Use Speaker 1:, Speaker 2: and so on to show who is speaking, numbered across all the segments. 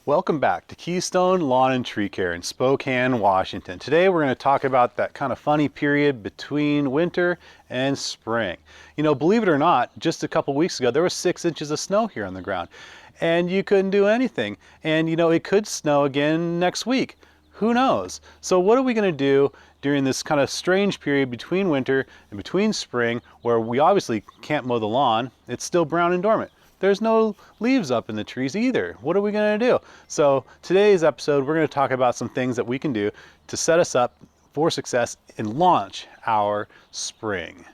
Speaker 1: Welcome back to Keystone Lawn and Tree Care in Spokane, Washington. Today we're going to talk about that kind of funny period between winter and spring. You know, believe it or not, just a couple weeks ago there was 6 inches of snow here on the ground and you couldn't do anything. And you know, it could snow again next week. Who knows? So what are we going to do during this kind of strange period between winter and between spring where we obviously can't mow the lawn? It's still brown and dormant. There's no leaves up in the trees either. What are we going to do? So today's episode, we're going to talk about some things that we can do to set us up for success and launch our spring.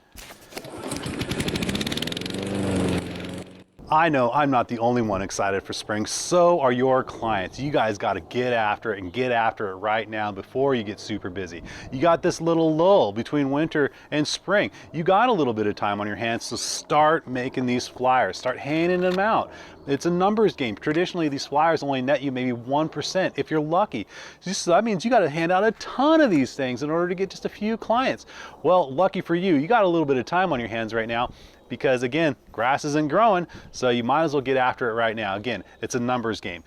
Speaker 1: I know I'm not the only one excited for spring, so are your clients. You guys got to get after it and get after it right now before you get super busy. You got this little lull between winter and spring. You got a little bit of time on your hands, so start making these flyers, start handing them out. It's a numbers game. Traditionally, these flyers only net you maybe 1% if you're lucky. So that means you got to hand out a ton of these things in order to get just a few clients. Well, lucky for you, you got a little bit of time on your hands right now, because again, grass isn't growing, so you might as well get after it right now. Again, it's a numbers game.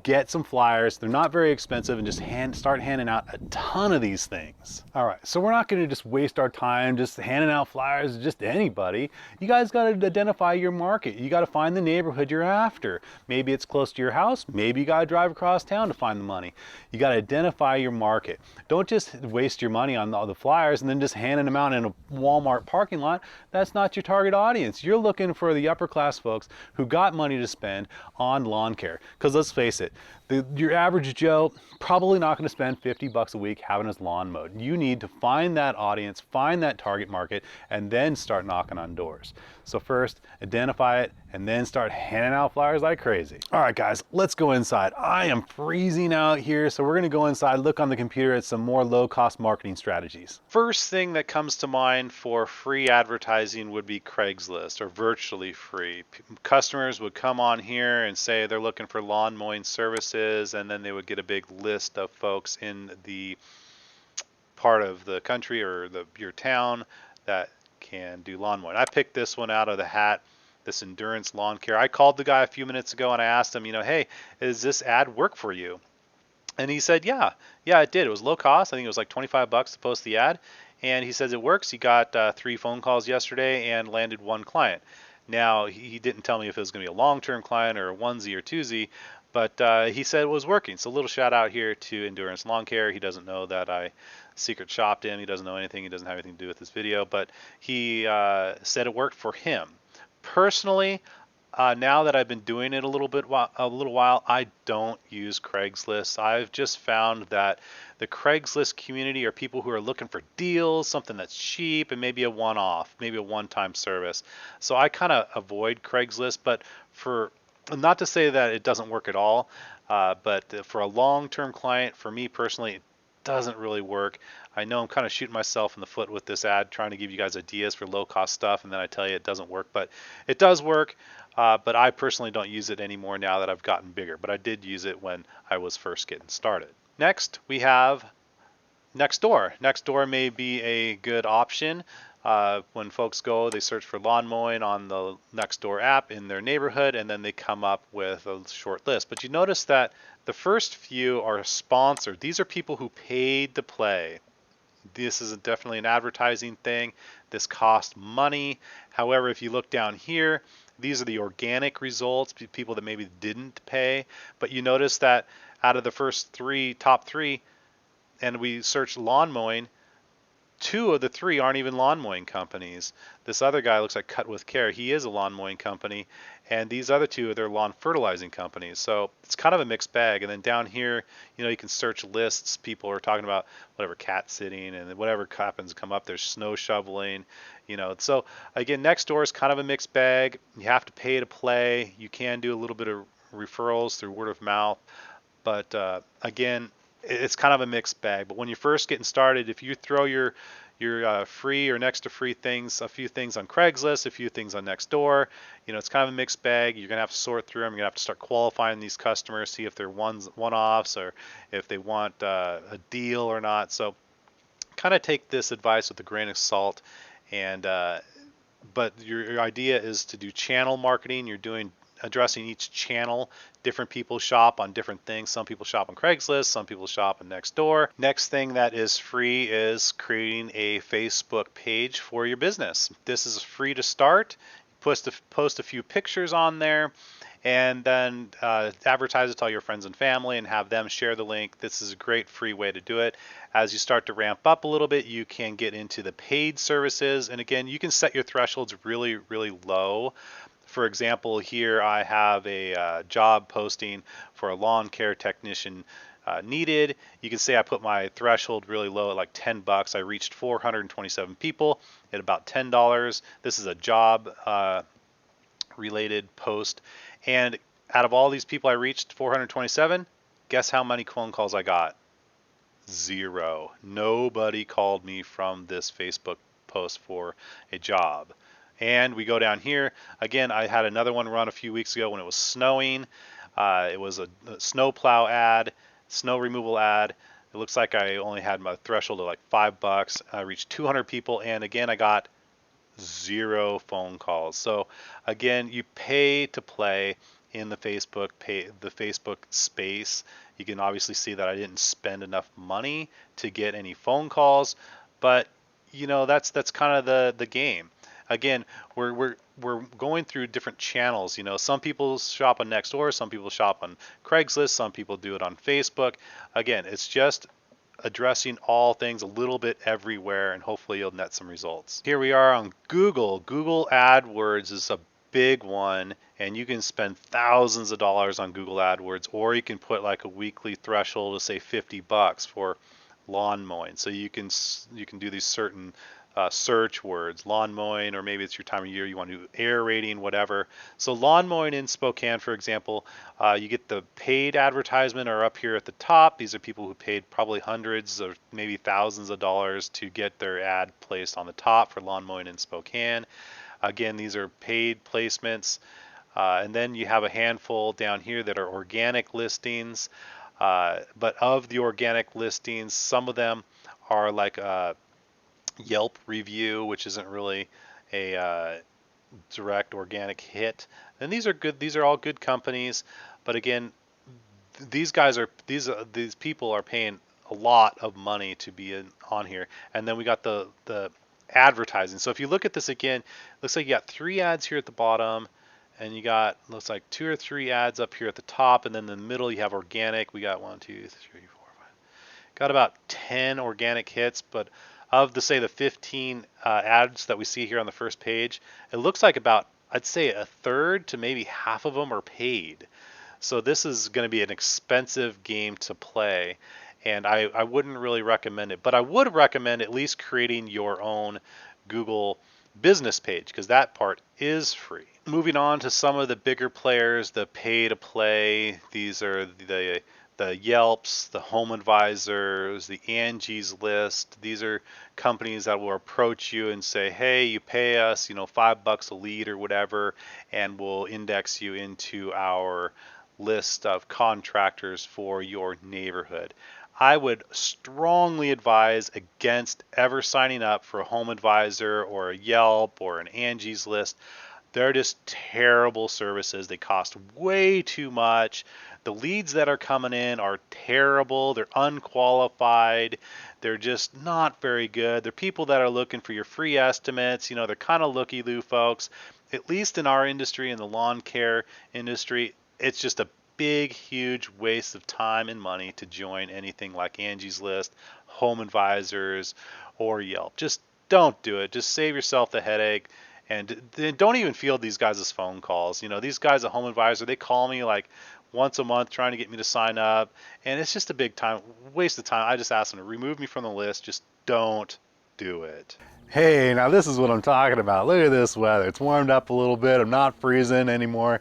Speaker 1: Get some flyers. They're not very expensive, and just start handing out a ton of these things. All right, so we're not going to just waste our time just handing out flyers to just anybody. You guys got to identify your market. You got to find the neighborhood you're after. Maybe it's close to your house. Maybe you got to drive across town to find the money. You got to identify your market. Don't just waste your money on all the flyers and then just handing them out in a Walmart parking lot. That's not your target audience. You're looking for the upper class folks who got money to spend on lawn care. Because let's face it, your average Joe probably not going to spend 50 bucks a week having his lawn mowed. You need to find that audience, find that target market, and then start knocking on doors. So first, identify it, and then start handing out flyers like crazy. All right, guys, let's go inside. I am freezing out here, so we're going to go inside, look on the computer at some more low-cost marketing strategies. First thing that comes to mind for free advertising would be Craigslist, or virtually free. Customers would come on here and say they're looking for lawn mowing services, and then they would get a big list of folks in the part of the country or your town that can do lawn mowing. I picked this one out of the hat, this Endurance Lawn Care. I called the guy a few minutes ago and I asked him, hey, does this ad work for you? And he said, yeah, it did. It was low cost. I think it was like 25 bucks to post the ad. And he says it works. He got 3 phone calls yesterday and landed 1 client. Now, he didn't tell me if it was going to be a long-term client or a onesie or twosie, but he said it was working. So a little shout out here to Endurance Lawn Care. He doesn't know that I secret shopped him. He doesn't know anything. He doesn't have anything to do with this video, but he said it worked for him. Personally, now that I've been doing it a little while, I don't use Craigslist. I've just found that the Craigslist community are people who are looking for deals, something that's cheap, and maybe a one-off, maybe a one-time service. So I kind of avoid Craigslist, but not to say that it doesn't work at all, but for a long-term client, for me personally, it doesn't really work. I know I'm kind of shooting myself in the foot with this ad, trying to give you guys ideas for low-cost stuff, and then I tell you it doesn't work, but it does work. But I personally don't use it anymore now that I've gotten bigger, but I did use it when I was first getting started. Next, we have Nextdoor. Nextdoor may be a good option. When folks go, they search for lawn mowing on the Nextdoor app in their neighborhood, and then they come up with a short list. But you notice that the first few are sponsored. These are people who paid to play. This is definitely an advertising thing. This costs money. However, if you look down here, these are the organic results, people that maybe didn't pay. But you notice that out of the first top three, and we search lawn mowing, 2 of the 3 aren't even lawn mowing companies. This other guy looks like Cut With Care. He is a lawn mowing company, and these other 2 they're lawn fertilizing companies. So it's kind of a mixed bag. And then down here, you can search lists. People are talking about whatever, cat sitting, and whatever happens to come up. There's snow shoveling. So again, Nextdoor is kind of a mixed bag. You have to pay to play. You can do a little bit of referrals through word of mouth, but again, it's kind of a mixed bag. But when you're first getting started, if you throw your free or next to free things, a few things on Craigslist, a few things on Nextdoor, it's kind of a mixed bag. You're gonna have to sort through them. You're gonna have to start qualifying these customers, see if they're one-offs or if they want a deal or not. So kind of take this advice with a grain of salt. And but your idea is to do channel marketing. You're doing addressing each channel. Different people shop on different things. Some people shop on Craigslist, some people shop on Nextdoor. Next thing that is free is creating a Facebook page for your business. This is free to start. Post a few pictures on there, and then advertise it to all your friends and family and have them share the link. This is a great free way to do it. As you start to ramp up a little bit, you can get into the paid services, and again, you can set your thresholds really, really low. For example, here I have a job posting for a lawn care technician needed. You can say I put my threshold really low at like 10 bucks. I reached 427 people at about $10. This is a job related post. And out of all these people I reached, 427, guess how many phone calls I got? 0. Nobody called me from this Facebook post for a job. And we go down here. Again, I had another one run a few weeks ago when it was snowing. It was a snowplow ad, snow removal ad. It looks like I only had my threshold of like $5. I reached 200 people, and again, I got 0 phone calls. So again, you pay to play in the Facebook space. You can obviously see that I didn't spend enough money to get any phone calls, but you know, that's kind of the game. Again, we're going through different channels. You know, some people shop on Nextdoor, some people shop on Craigslist, some people do it on Facebook. Again, it's just addressing all things a little bit everywhere, and hopefully you'll net some results. Here we are on Google. Google AdWords is a big one, and you can spend thousands of dollars on Google AdWords, or you can put like a weekly threshold of say 50 bucks for lawn mowing. So you can do these certain search words, lawn mowing, or maybe it's your time of year, you want to do aerating, whatever. So lawn mowing in Spokane, for example, you get the paid advertisement are up here at the top. These are people who paid probably hundreds or maybe thousands of dollars to get their ad placed on the top for lawn mowing in Spokane. Again, these are paid placements. And then you have a handful down here that are organic listings. But of the organic listings, some of them are like Yelp review, which isn't really a direct organic hit. And these are good. These are all good companies. But again, these people are paying a lot of money to be on here. And then we got the advertising. So if you look at this again, looks like you got 3 ads here at the bottom, and you got, looks like 2 or 3 ads up here at the top, and then in the middle you have organic. We got 1, 2, 3, 4, 5. Got about 10 organic hits, but of the, say, the 15 ads that we see here on the first page, it looks like about, I'd say, a third to maybe half of them are paid. So this is going to be an expensive game to play, and I wouldn't really recommend it. But I would recommend at least creating your own Google business page, because that part is free. Moving on to some of the bigger players, the pay to play. These are the Yelps, the Home Advisors, the Angie's List. These are companies that will approach you and say, hey, you pay us, you know, $5 a lead or whatever, and we'll index you into our list of contractors for your neighborhood. I would strongly advise against ever signing up for a Home Advisor or a Yelp or an Angie's List. They're just terrible services. They cost way too much. The leads that are coming in are terrible. They're unqualified. They're just not very good. They're people that are looking for your free estimates. You know, they're kind of looky-loo folks. At least in our industry, in the lawn care industry, it's just a big, huge waste of time and money to join anything like Angie's List, Home Advisors, or Yelp. Just don't do it. Just save yourself the headache. And don't even field these guys' phone calls. You know, these guys at Home Advisor, they call me like once a month trying to get me to sign up, and it's just a big waste of time. I just ask them to remove me from the list. Just don't do it. Hey, now this is what I'm talking about. Look at this weather. It's warmed up a little bit. I'm not freezing anymore.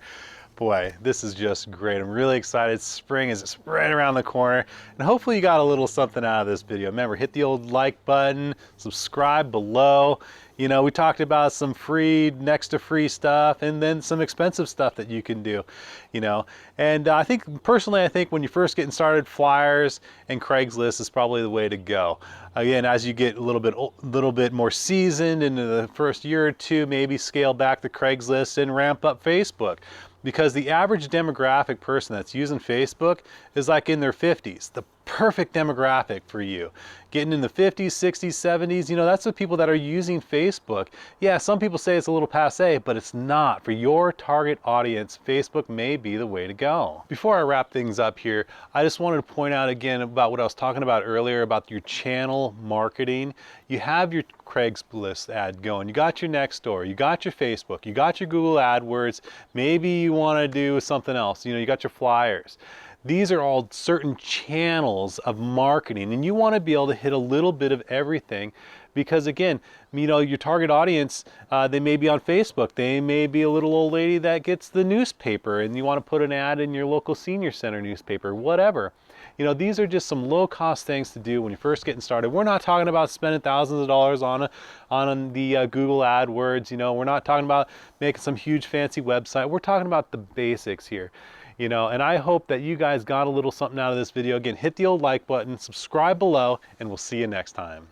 Speaker 1: Boy, this is just great. I'm really excited. Spring is right around the corner, and hopefully you got a little something out of this video. Remember, hit the old like button, subscribe below. You know, we talked about some free, next to free stuff, and then some expensive stuff that you can do, you know. And I think, personally, I think when you're first getting started, flyers and Craigslist is probably the way to go. Again, as you get a little bit more seasoned into the first year or two, maybe scale back the Craigslist and ramp up Facebook. because the average demographic person that's using Facebook is like in their 50s. The perfect demographic for you. Getting in the 50s, 60s, 70s, you know, that's the people that are using Facebook. Yeah, some people say it's a little passe, but it's not. For your target audience, Facebook may be the way to go. Before I wrap things up here, I just wanted to point out again about what I was talking about earlier about your channel marketing. You have your Craigslist ad going, you got your Nextdoor, you got your Facebook, you got your Google AdWords, maybe you want to do something else, you know, you got your flyers. These are all certain channels of marketing, and you want to be able to hit a little bit of everything because, again, you know, your target audience, they may be on Facebook, they may be a little old lady that gets the newspaper and you want to put an ad in your local senior center newspaper, whatever. You know, these are just some low-cost things to do when you're first getting started. We're not talking about spending thousands of dollars on the Google AdWords. You know, we're not talking about making some huge fancy website. We're talking about the basics here. You know, and I hope that you guys got a little something out of this video. Again, hit the old like button, subscribe below, and we'll see you next time.